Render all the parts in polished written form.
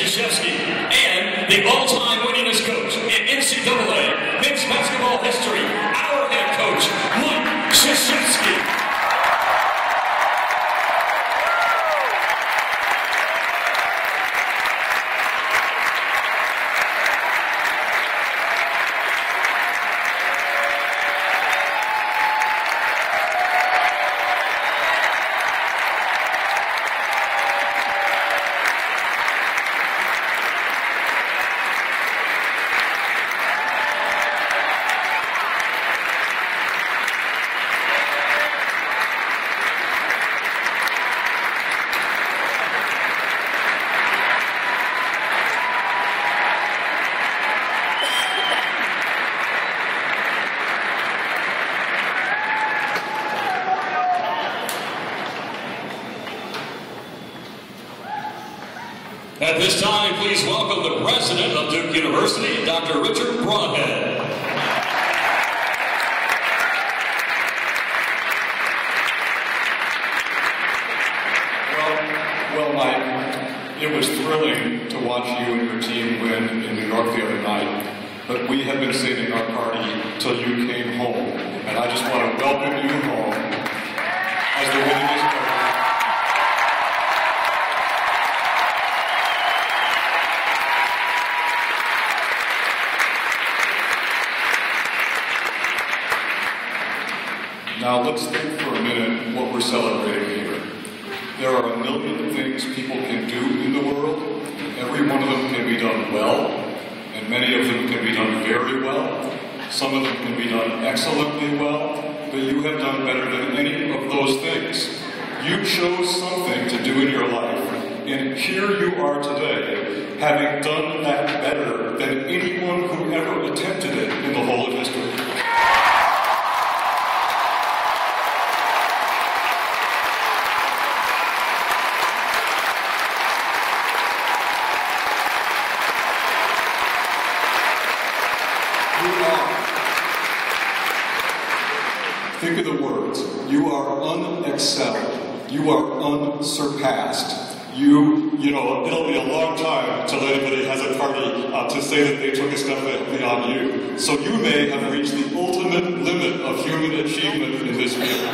Krzyzewski, and the all-time winningest coach in NCAA men's basketball history, our head coach, Mike Krzyzewski. At this time, please welcome the president of Duke University, Dr. Richard Broadhead. Well, Mike, it was thrilling to watch you and your team win in New York the other night, but we have been saving our party till you came home, and I just want to welcome you home as the winningest coach. Now let's think for a minute what we're celebrating here. There are a million things people can do in the world. Every one of them can be done well, and many of them can be done very well. Some of them can be done excellently well, but you have done better than any of those things. You chose something to do in your life, and here you are today, having done that better than anyone who ever attempted it in the whole of history. Think of the words. You are unexcelled. You are unsurpassed. You know, it'll be a long time till anybody has a party to say that they took a step beyond you. So you may have reached the ultimate limit of human achievement in this field.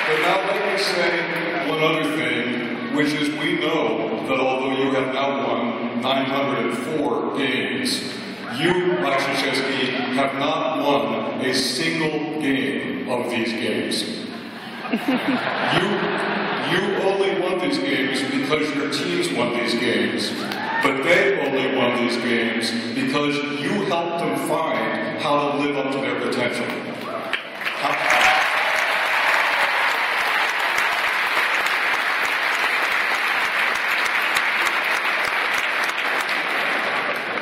But now let me say one other thing, which is we know that although you have now won 904 games, you, Mike Krzyzewski, have not won a single game of these games. You only won these games because your teams won these games, but they only won these games because you helped them find how to live up to their potential.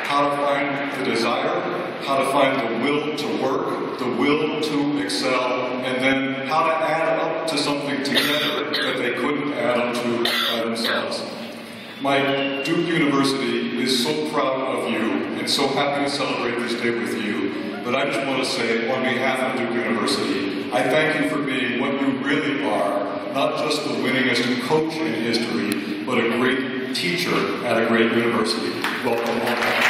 How to find the desire, how to find the will to work, the will to excel, and then how to add up to something together that they couldn't add up to by themselves. Mike, Duke University is so proud of you and so happy to celebrate this day with you. But I just want to say, on behalf of Duke University, I thank you for being what you really are, not just the winningest coach in history, but a great teacher at a great university. Welcome home.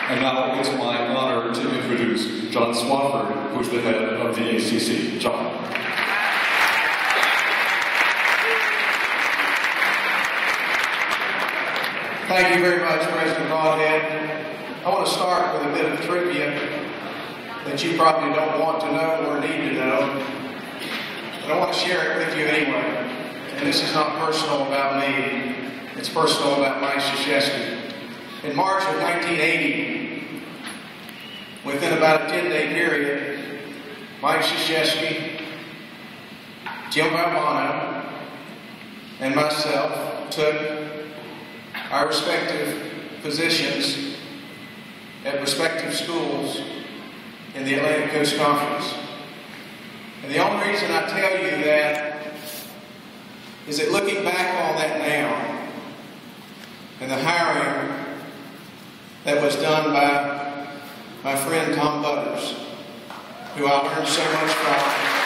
And now it's my honor to introduce John Swanford, who's the head of the ACC. John. Thank you very much, President Broadhead. I want to start with a bit of trivia that you probably don't want to know or need to know, but I want to share it with you anyway. And this is not personal about me, it's personal about Mike Krzyzewski. In March of 1980, within about a 10-day period, Mike Krzyzewski, Jim Valvano, and myself took our respective positions at respective schools in the Atlantic Coast Conference. And the only reason I tell you that is that looking back on that now, and the hiring that was done by my friend Tom Butters, who I learned so much from.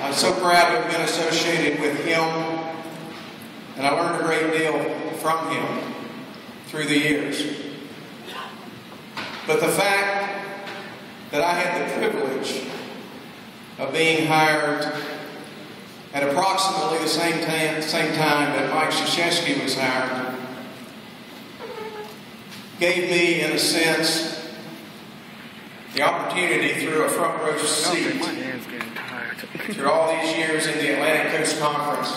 I'm so proud to have been associated with him, and I learned a great deal from him through the years. But the fact that I had the privilege of being hired at approximately the same time that Mike Krzyzewski was hired gave me, in a sense, the opportunity through a front row seat through all these years in the Atlantic Coast Conference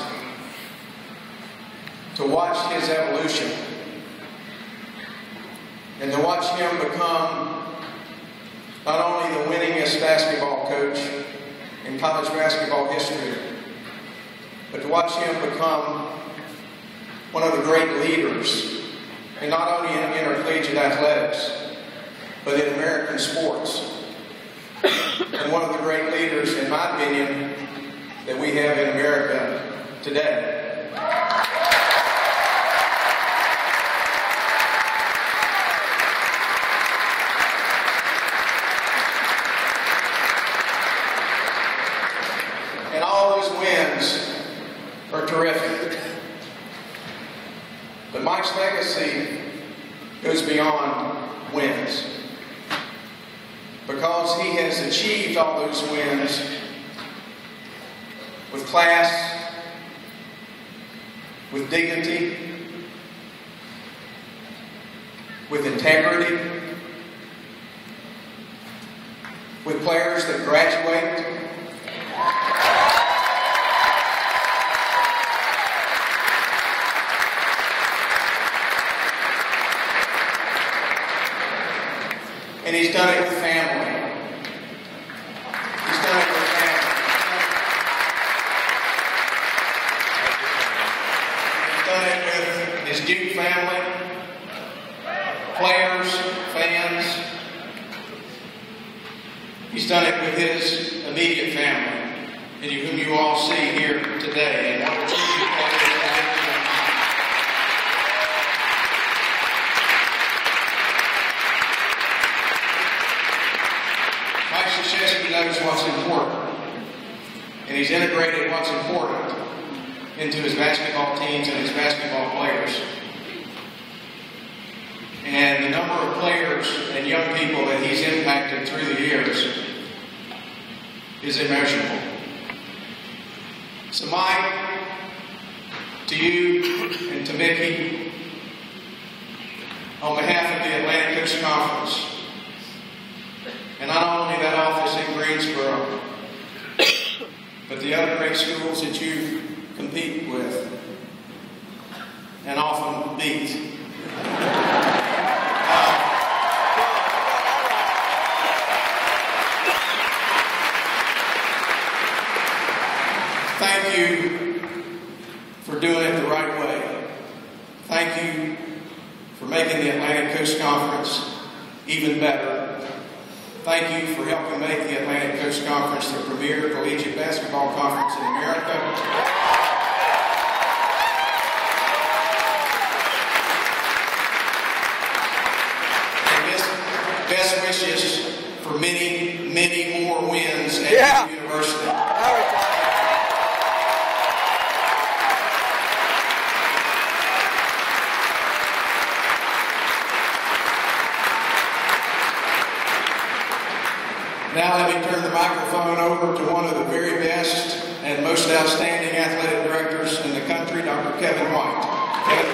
to watch his evolution and to watch him become not only the winningest basketball coach in college basketball history, but to watch him become one of the great leaders, and not only in intercollegiate athletics, but in American sports. And one of the great leaders, in my opinion, that we have in America today. And all those wins are terrific. But Mike's legacy goes beyond wins, because he has achieved all those wins with class, with dignity, with integrity, with players that graduate. And he's done it with family. He's done it with family. He's done it with his Duke family, players, fans. He's done it with his immediate family, whom you all see here today. And I would Mike Krzyzewski knows what's important, and he's integrated what's important into his basketball teams and his basketball players. And the number of players and young people that he's impacted through the years is immeasurable. So Mike, to you and to Mickey, on behalf of the Atlantic Coast Conference, and not only that office in Greensboro, but the other great schools that you compete with and often beat. Thank you for doing it the right way. Thank you for making the Atlantic Coast Conference even better. Thank you for helping make the Atlantic Coast Conference the premier collegiate basketball conference in America. And best wishes for many, many more wins at the university. Now let me turn the microphone over to one of the very best and most outstanding athletic directors in the country, Dr. Kevin White. Kevin.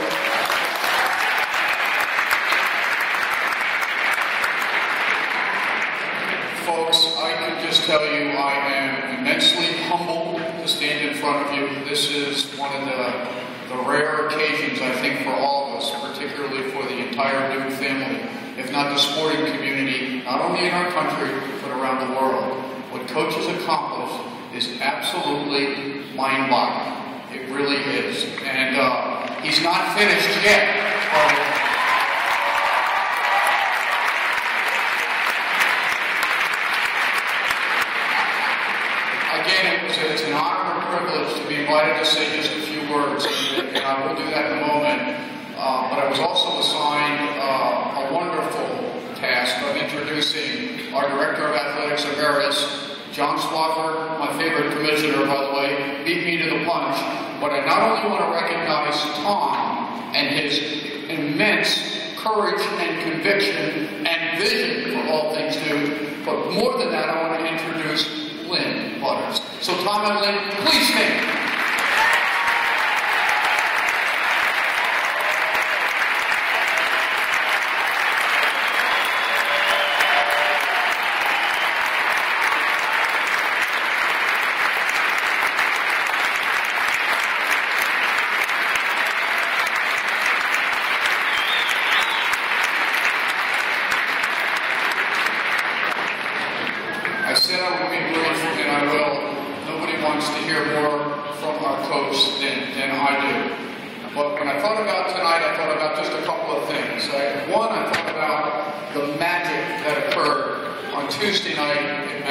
Folks, I can just tell you I am immensely humbled to stand in front of you. This is one of the rare occasions, I think, for all of us, particularly for the entire Duke family, if not the sporting community, not only in our country, but around the world. What Coach has accomplished is absolutely mind-boggling. It really is. And he's not finished yet. Again, it's an honor and privilege to be invited to say just a few words, and I will do that in a moment. But I was also assigned a wonderful task of introducing our Director of Athletics Emeritus, John Swafford, my favorite commissioner, by the way, beat me to the punch. But I not only want to recognize Tom and his immense courage and conviction and vision for all things new, but more than that, I want to introduce Lynn Butters. So Tom and Lynn, please stand. I said I would be brief, and I will. Nobody wants to hear more from our coach than I do. But when I thought about tonight, I thought about just a couple of things. One, I thought about the magic that occurred on Tuesday night in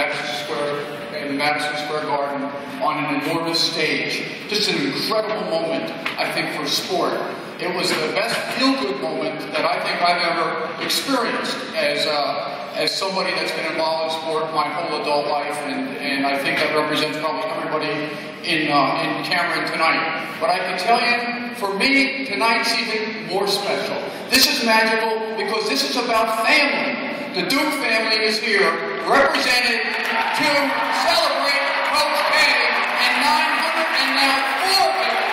Madison Square Garden on an enormous stage. Just an incredible moment, I think, for sport. It was the best feel-good moment that I think I've ever experienced as somebody that's been involved in sport my whole adult life, and I think that represents probably everybody in Cameron tonight. But I can tell you, for me, tonight's even more special. This is magical because this is about family. The Duke family is here, represented to celebrate Coach K and 900 and now 4 women.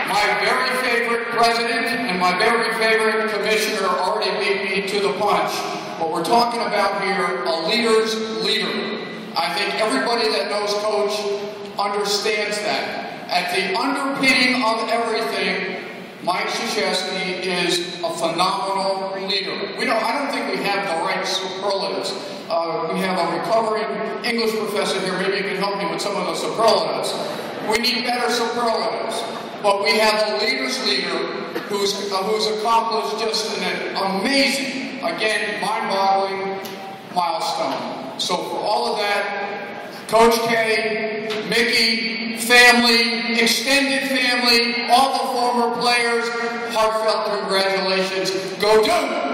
My very favorite president and my very favorite commissioner already beat me to the punch. What we're talking about here, a leader's leader. I think everybody that knows Coach understands that. At the underpinning of everything, Mike Krzyzewski is a phenomenal leader. I don't think we have the right superlatives. We have a recovering English professor here. Maybe you can help me with some of the superlatives. We need better superlatives. But we have a leader's leader who's accomplished just an amazing, again, mind-boggling milestone. So for all of that, Coach K, Mickey, family, extended family, all the former players, heartfelt congratulations. Go Duke!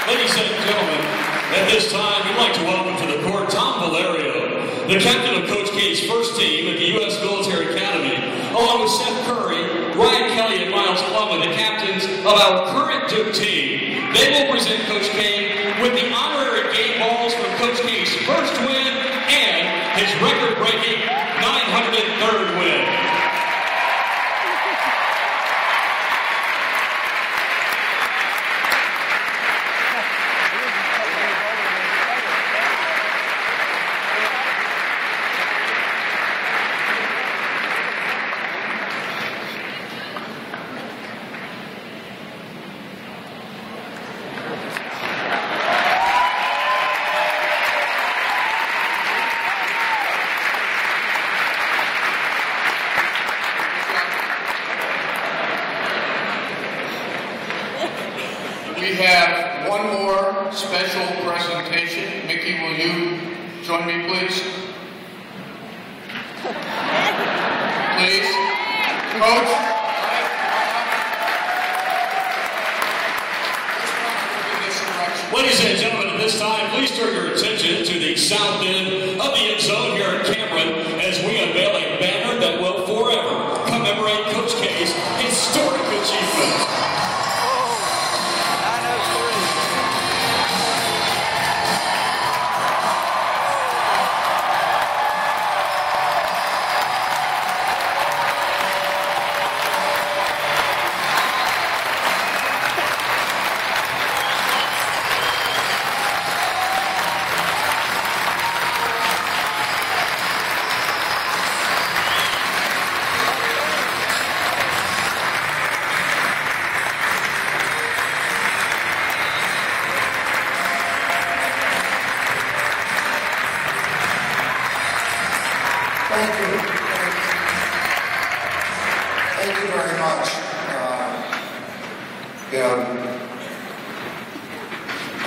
Ladies and gentlemen, at this time, we'd like to welcome to the court Tom Valerio, the captain of Coach K's first team at the U.S. Military Academy, along with Seth Curry, Ryan Kelly, and Miles Plummer, the captains of our current Duke team. They will present Coach K with the honorary game balls for Coach K's first win and his record-breaking 903rd win. We have one more special presentation. Mickey, will you join me, please? Please. Coach. Ladies and gentlemen, at this time, please turn your attention to the south end of the end zone here at Cameron as we unveil a banner that will forever commemorate Coach K's historic achievements.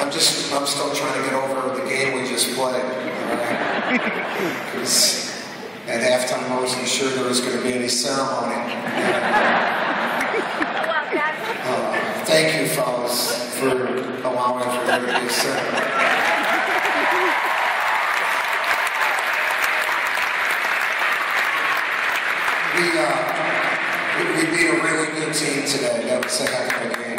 I'm still trying to get over the game we just played. Because at halftime I wasn't sure there was going to be any ceremony. Thank you, fellas, for allowing for there to be a ceremony. We beat a really good team today. That was a heck of a game.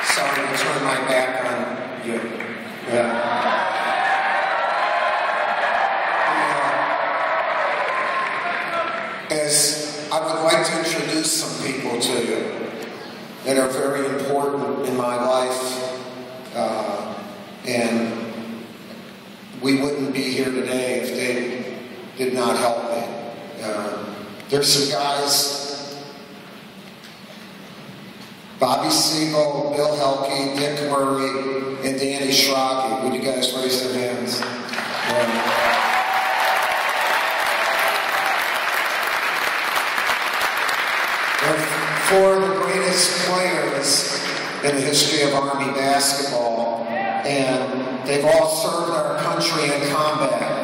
Sorry to turn my back on you. As I would like to introduce some people to you that are very important in my life, and we wouldn't be here today if they did not help me. There's some guys, Bobby Siegel, Bill Helke, Dick Murray, and Danny Schrage. Would you guys raise their hands? They're four of the greatest players in the history of Army basketball, and they've all served our country in combat.